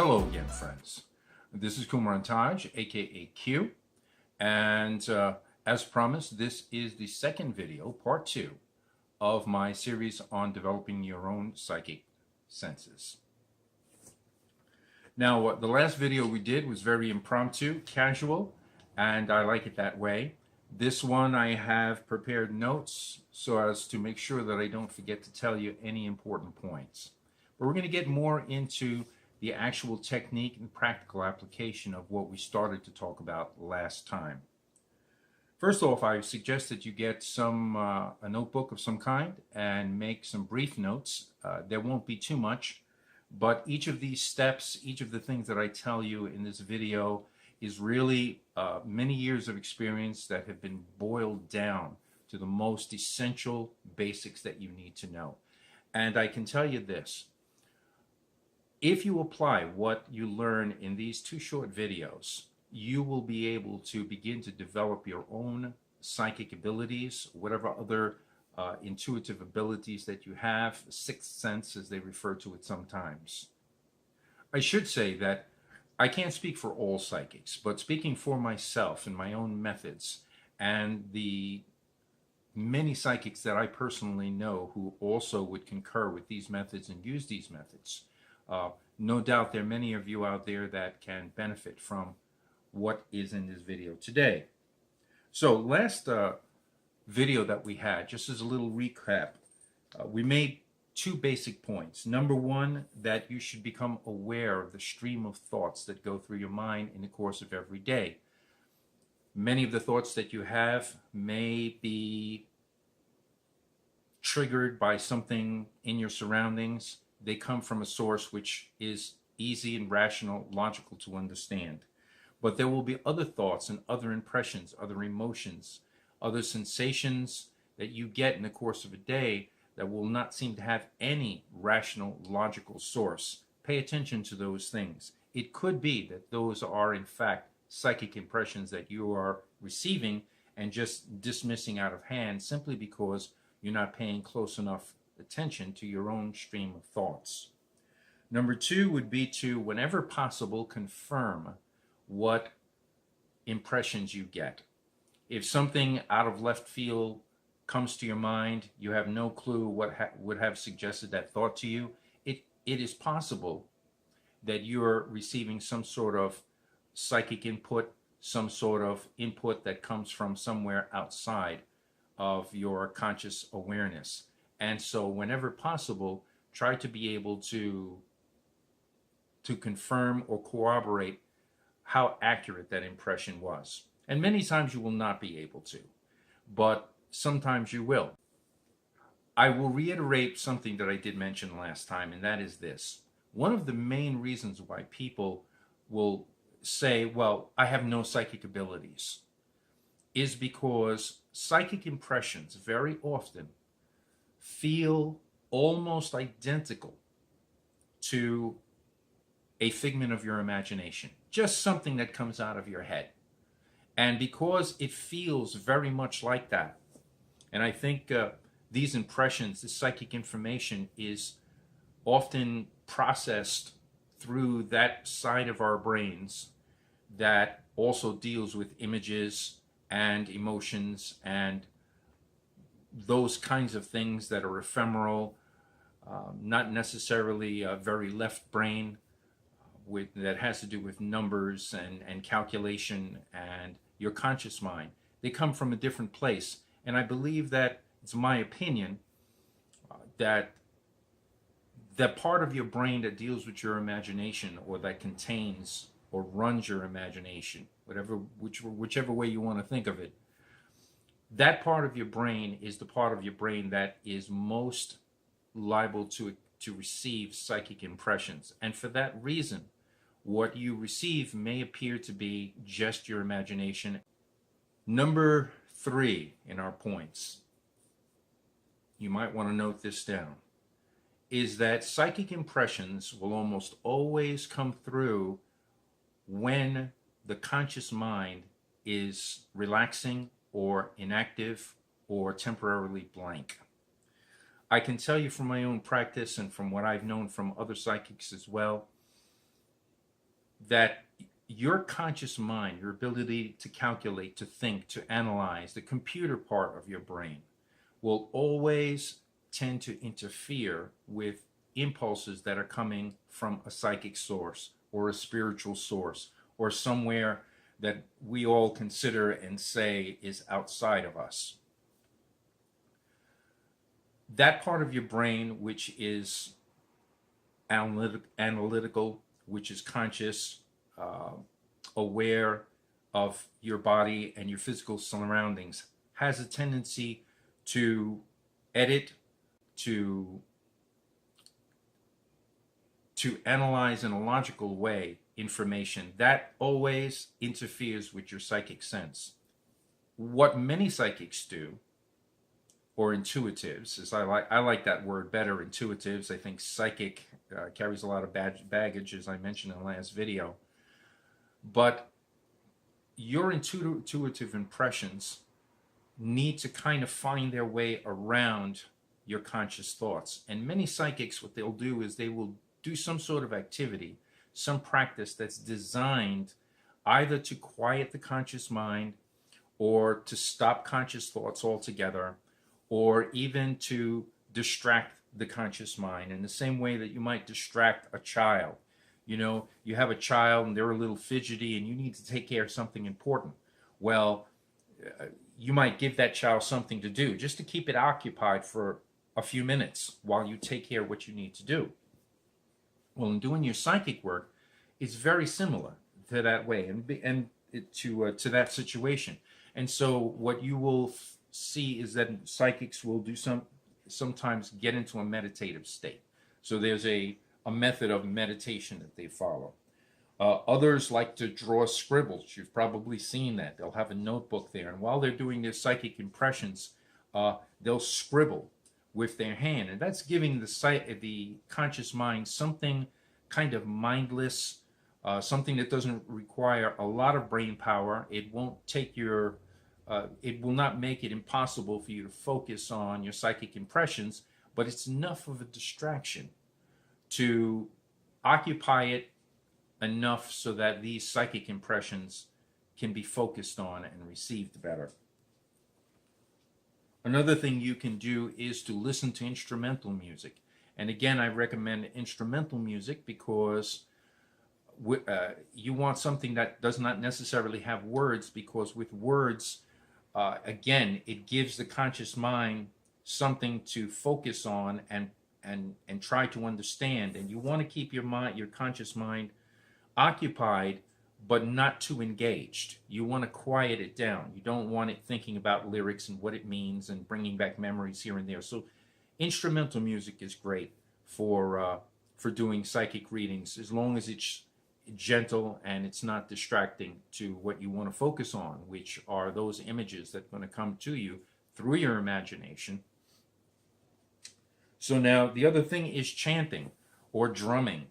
Hello again, friends. This is Qumran Taj, aka Q, and as promised, this is the second video, part 2, of my series on developing your own psychic senses. Now, the last video we did was very impromptu, casual, and I like it that way. This one I have prepared notes so as to make sure that I don't forget to tell you any important points. But we're going to get more into the actual technique and practical application of what we started to talk about last time. First off, I suggest that you get a notebook of some kind and make some brief notes. There won't be too much, but each of these steps, each of the things that I tell you in this video is really many years of experience that have been boiled down to the most essential basics that you need to know. And I can tell you this. If you apply what you learn in these 2 short videos, you will be able to begin to develop your own psychic abilities, whatever other intuitive abilities that you have, sixth sense as they refer to it sometimes. I should say that I can't speak for all psychics, but speaking for myself and my own methods and the many psychics that I personally know who also would concur with these methods and use these methods, no doubt there are many of you out there that can benefit from what is in this video today. So last video that we had, just as a little recap, we made 2 basic points. Number 1, that you should become aware of the stream of thoughts that go through your mind in the course of every day. Many of the thoughts that you have may be triggered by something in your surroundings. They come from a source which is easy and rational, logical to understand. But there will be other thoughts and other impressions, other emotions, other sensations that you get in the course of a day that will not seem to have any rational, logical source. Pay attention to those things. It could be that those are, in fact, psychic impressions that you are receiving and just dismissing out of hand simply because you're not paying close enough attention to your own stream of thoughts. Number 2 would be to, whenever possible, confirm what impressions you get. If something out of left field comes to your mind, you have no clue what would have suggested that thought to you, it is possible that you're receiving some sort of psychic input, some sort of input that comes from somewhere outside of your conscious awareness. And so whenever possible, try to be able to confirm or corroborate how accurate that impression was. And many times you will not be able to, but sometimes you will. I will reiterate something that I did mention last time, and that is this. One of the main reasons why people will say, well, I have no psychic abilities, is because psychic impressions very often feel almost identical to a figment of your imagination, just something that comes out of your head. And because it feels very much like that, and I think these impressions, this psychic information is often processed through that side of our brains that also deals with images and emotions and those kinds of things that are ephemeral, not necessarily very left brain, that has to do with numbers and calculation and your conscious mind. They come from a different place. And I believe that, it's my opinion, that that part of your brain that deals with your imagination, or that contains or runs your imagination, whichever way you want to think of it, that part of your brain is the part of your brain that is most liable to receive psychic impressions. And for that reason, what you receive may appear to be just your imagination. Number 3 in our points, you might want to note this down, is that psychic impressions will almost always come through when the conscious mind is relaxing or inactive or temporarily blank. I can tell you from my own practice and from what I've known from other psychics as well, that your conscious mind, your ability to calculate, to think, to analyze, the computer part of your brain, will always tend to interfere with impulses that are coming from a psychic source or a spiritual source or somewhere that we all consider and say is outside of us. That part of your brain, which is analytical, which is conscious, aware of your body and your physical surroundings, has a tendency to edit, to analyze in a logical way information. That always interferes with your psychic sense. What many psychics do, or intuitives, is I like that word better, intuitives. I think psychic carries a lot of baggage, as I mentioned in the last video. But your intuitive impressions need to kind of find their way around your conscious thoughts. And many psychics, what they'll do is they will do some sort of activity, some practice that's designed either to quiet the conscious mind or to stop conscious thoughts altogether, or even to distract the conscious mind in the same way that you might distract a child. You know, you have a child and they're a little fidgety and you need to take care of something important. Well, you might give that child something to do just to keep it occupied for a few minutes while you take care of what you need to do. Well, in doing your psychic work, it's very similar to that way and to that situation. And so what you will see is that psychics will do sometimes get into a meditative state. So there's a method of meditation that they follow. Others like to draw scribbles. You've probably seen that. They'll have a notebook there, and while they're doing their psychic impressions, they'll scribble with their hand, and that's giving the conscious mind something kind of mindless, something that doesn't require a lot of brain power. It won't take it will not make it impossible for you to focus on your psychic impressions, but it's enough of a distraction to occupy it enough so that these psychic impressions can be focused on and received better. Another thing you can do is to listen to instrumental music. And again, I recommend instrumental music because you want something that does not necessarily have words, because with words, again, it gives the conscious mind something to focus on and try to understand. And you want to keep your conscious mind occupied, but not too engaged. You want to quiet it down. You don't want it thinking about lyrics and what it means and bringing back memories here and there. So instrumental music is great for doing psychic readings, as long as it's gentle and it's not distracting to what you want to focus on, which are those images that are going to come to you through your imagination. So now the other thing is chanting or drumming.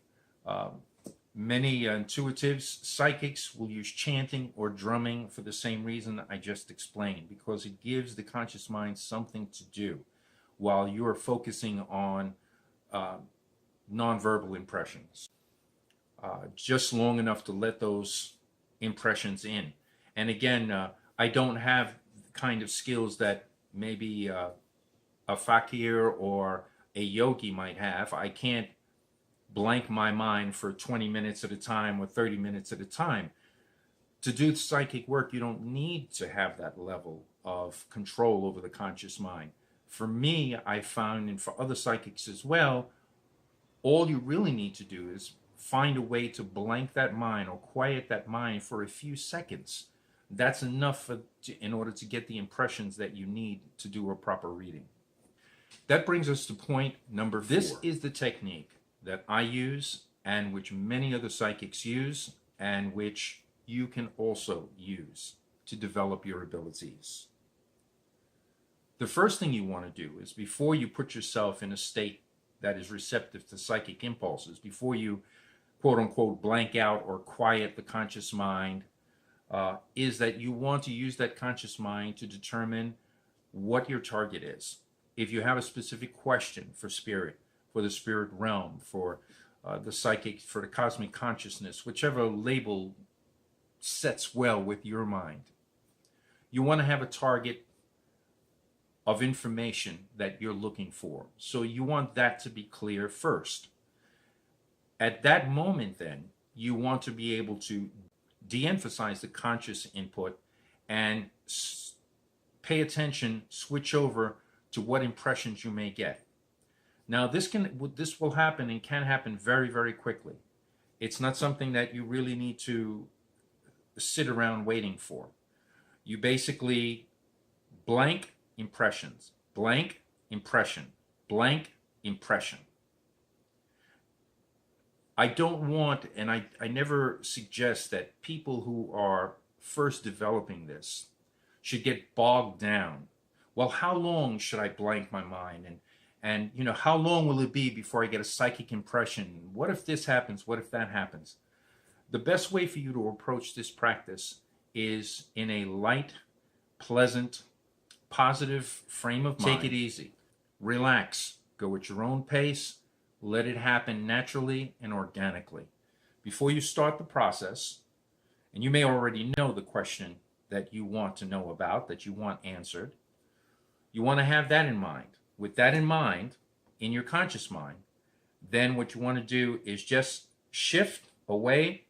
Many intuitives, psychics will use chanting or drumming for the same reason I just explained, because it gives the conscious mind something to do while you're focusing on nonverbal impressions. Just long enough to let those impressions in. And again, I don't have the kind of skills that maybe a fakir or a yogi might have. I can't blank my mind for 20 minutes at a time or 30 minutes at a time. To do psychic work, you don't need to have that level of control over the conscious mind. For me, I found, and for other psychics as well, all you really need to do is find a way to blank that mind or quiet that mind for a few seconds. That's enough in order to get the impressions that you need to do a proper reading. That brings us to point number 4. This is the technique that I use and which many other psychics use and which you can also use to develop your abilities. The first thing you want to do is, before you put yourself in a state that is receptive to psychic impulses, before you quote unquote blank out or quiet the conscious mind, is that you want to use that conscious mind to determine what your target is. If you have a specific question for spirit, for the spirit realm, for the psychic, for the cosmic consciousness, whichever label sets well with your mind. You want to have a target of information that you're looking for. So you want that to be clear first. At that moment, then, you want to be able to de-emphasize the conscious input and pay attention, switch over to what impressions you may get. Now, this will happen and can happen very, very quickly. It's not something that you really need to sit around waiting for. You basically blank impressions, blank impression, blank impression. I don't want, and I never suggest that people who are first developing this should get bogged down. Well, how long should I blank my mind? And you know, how long will it be before I get a psychic impression? What if this happens? What if that happens? The best way for you to approach this practice is in a light, pleasant, positive frame of mind. Take it easy. Relax. Go at your own pace. Let it happen naturally and organically. Before you start the process, and you may already know the question that you want to know about, that you want answered, you want to have that in mind. With that in mind, in your conscious mind, then what you want to do is just shift away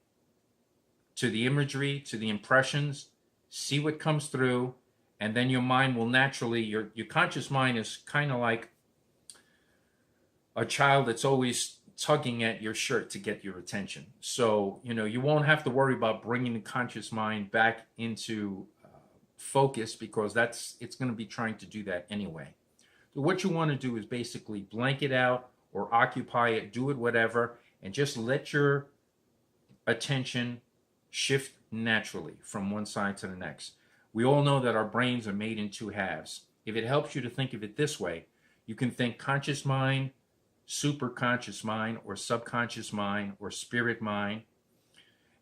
to the imagery, to the impressions, see what comes through, and then your mind will naturally, your conscious mind is kind of like a child that's always tugging at your shirt to get your attention. So, you know, you won't have to worry about bringing the conscious mind back into focus, because it's going to be trying to do that anyway. So what you want to do is basically blank it out or occupy it, do it whatever, and just let your attention shift naturally from one side to the next. We all know that our brains are made in two halves. If it helps you to think of it this way, you can think conscious mind, superconscious mind, or subconscious mind, or spirit mind.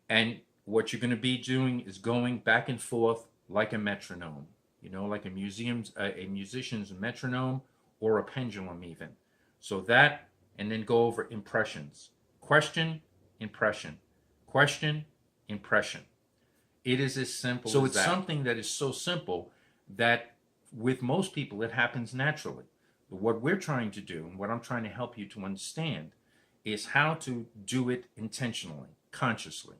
And what you're going to be doing is going back and forth like a metronome, you know, like a musician's metronome, or a pendulum even. So that, and then go over impressions. Question, impression. Question, impression. It is as simple as that. So it's something that is so simple that with most people it happens naturally. What we're trying to do, and what I'm trying to help you to understand, is how to do it intentionally, consciously,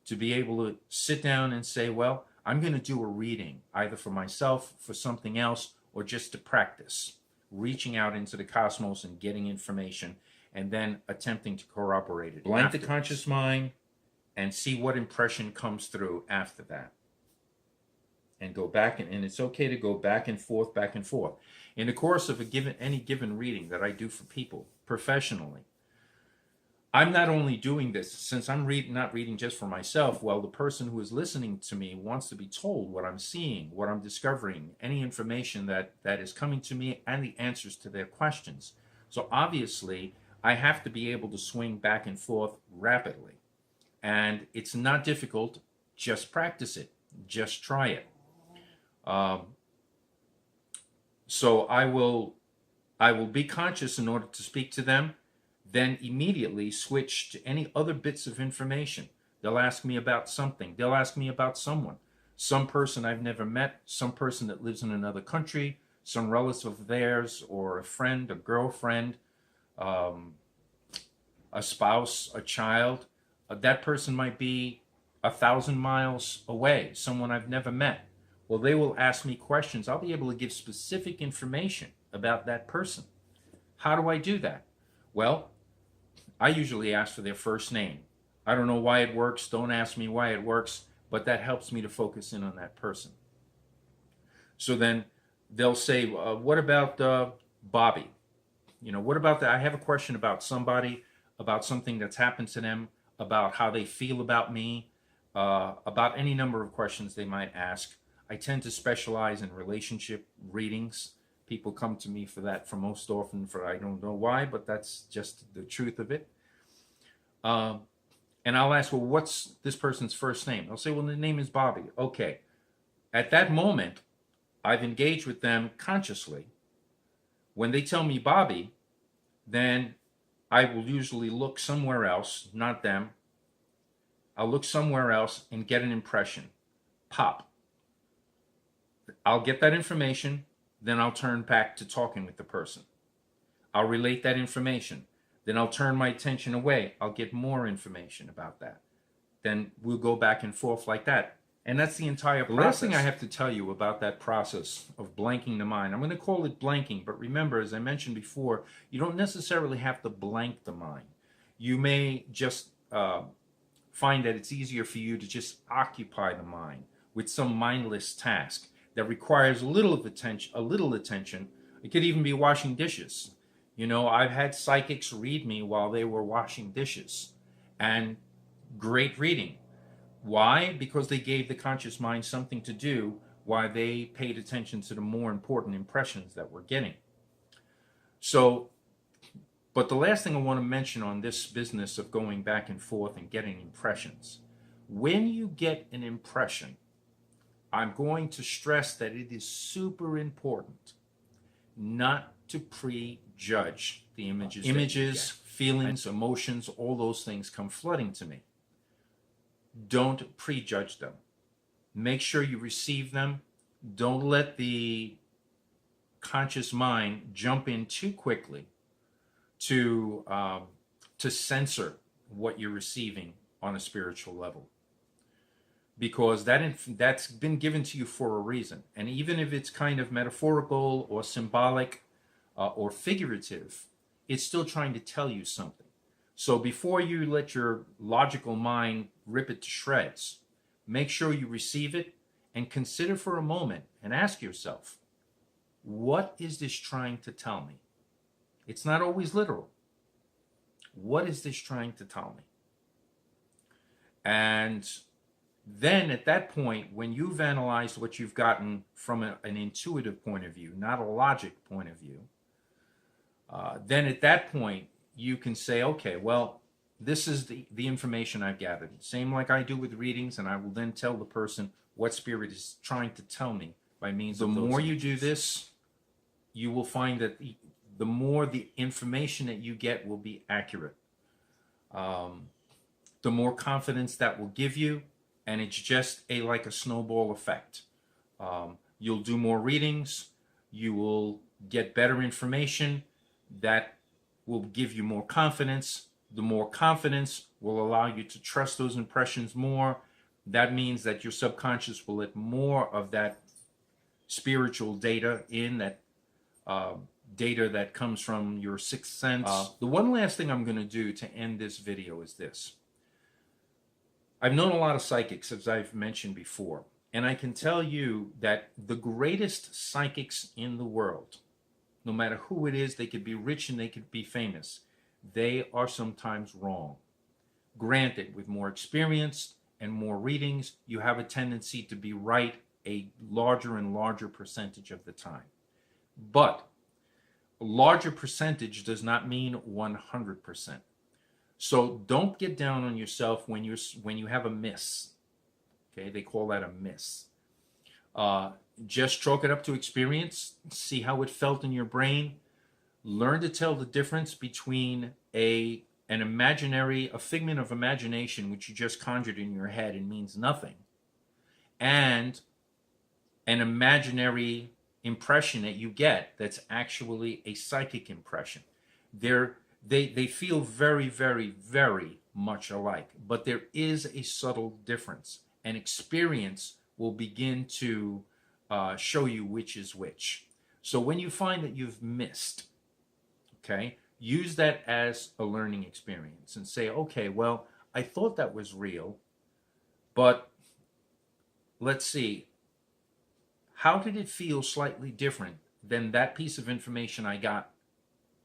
to be able to sit down and say, well, I'm going to do a reading, either for myself, for something else, or just to practice, reaching out into the cosmos and getting information, and then attempting to corroborate it. Blank the conscious mind and see what impression comes through after that. And go back, and it's okay to go back and forth, back and forth. In the course of any given reading that I do for people professionally, I'm not only doing this, since I'm not reading just for myself, well, the person who is listening to me wants to be told what I'm seeing, what I'm discovering, any information that is coming to me, and the answers to their questions. So obviously, I have to be able to swing back and forth rapidly. And it's not difficult. Just practice it. Just try it. So I will be conscious in order to speak to them, then immediately switch to any other bits of information. They'll ask me about something. They'll ask me about someone. Some person I've never met, some person that lives in another country, some relative of theirs, or a friend, a girlfriend, a spouse, a child. That person might be 1,000 miles away, someone I've never met. Well, they will ask me questions. I'll be able to give specific information about that person. How do I do that? Well, I usually ask for their first name. I don't know why it works. Don't ask me why it works, but that helps me to focus in on that person. So then they'll say, what about Bobby? You know, what about that? I have a question about somebody, about something that's happened to them, about how they feel about me, about any number of questions they might ask. I tend to specialize in relationship readings. People come to me for that for most often, for I don't know why, but that's just the truth of it. And I'll ask, well, what's this person's first name? They'll say, well, the name is Bobby. Okay. At that moment, I've engaged with them consciously. When they tell me Bobby, then I will usually look somewhere else, not them. I'll look somewhere else and get an impression. Pop. I'll get that information, then I'll turn back to talking with the person. I'll relate that information. Then I'll turn my attention away. I'll get more information about that. Then we'll go back and forth like that. And that's the entire process. The last thing I have to tell you about that process of blanking the mind, I'm going to call it blanking, but remember, as I mentioned before, you don't necessarily have to blank the mind. You may just find that it's easier for you to just occupy the mind with some mindless task that requires a little attention. It could even be washing dishes. You know, I've had psychics read me while they were washing dishes, and great reading. Why? Because they gave the conscious mind something to do while they paid attention to the more important impressions that we're getting. So, but the last thing I want to mention on this business of going back and forth and getting impressions, when you get an impression, I'm going to stress that it is super important not to prejudge the images. Images, feelings, emotions, all those things come flooding to me. Don't prejudge them. Make sure you receive them. Don't let the conscious mind jump in too quickly to censor what you're receiving on a spiritual level, because that's been given to you for a reason. And even if it's kind of metaphorical or symbolic or figurative, it's still trying to tell you something. So before you let your logical mind rip it to shreds, make sure you receive it and consider for a moment and ask yourself, what is this trying to tell me? It's not always literal. What is this trying to tell me? And then at that point, when you've analyzed what you've gotten from an intuitive point of view, not a logic point of view, then at that point, you can say, okay, well, this is the information I've gathered. Same like I do with readings, and I will then tell the person what spirit is trying to tell me by means of those. The more you do this, you will find that the more the information that you get will be accurate. The more confidence that will give you, and it's just like a snowball effect. You'll do more readings, you will get better information that will give you more confidence. The more confidence will allow you to trust those impressions more. That means that your subconscious will let more of that spiritual data in, that data that comes from your sixth sense. The one last thing I'm going to do to end this video is this. I've known a lot of psychics, as I've mentioned before, and I can tell you that the greatest psychics in the world, no matter who it is, they could be rich and they could be famous, they are sometimes wrong. Granted, with more experience and more readings, you have a tendency to be right a larger and larger percentage of the time. But a larger percentage does not mean 100%. So don't get down on yourself when you have a miss. Okay, they call that a miss. Just chalk it up to experience. See how it felt in your brain. Learn to tell the difference between a figment of imagination, which you just conjured in your head and means nothing, and an imaginary impression that you get that's actually a psychic impression. They feel very, very, very much alike, but there is a subtle difference, and experience will begin to show you which is which. So when you find that you've missed, okay, use that as a learning experience and say, okay, well, I thought that was real, but let's see, how did it feel slightly different than that piece of information I got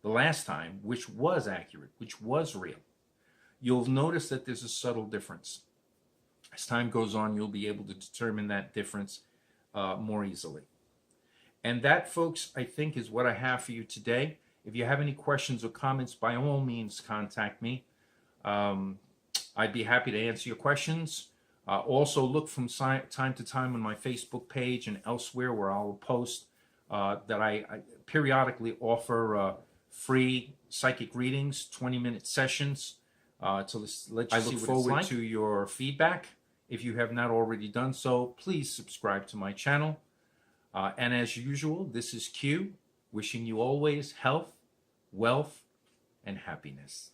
the last time, which was accurate, which was real? You'll notice that there's a subtle difference. As time goes on, you'll be able to determine that difference more easily. And that, folks, I think is what I have for you today. If you have any questions or comments, by all means, contact me. I'd be happy to answer your questions. Also, look from time to time on my Facebook page and elsewhere where I'll post that I periodically offer free psychic readings, 20-minute sessions to let you see what it's like. I look forward to your feedback. If you have not already done so, please subscribe to my channel. And as usual, this is Q, wishing you always health, wealth, and happiness.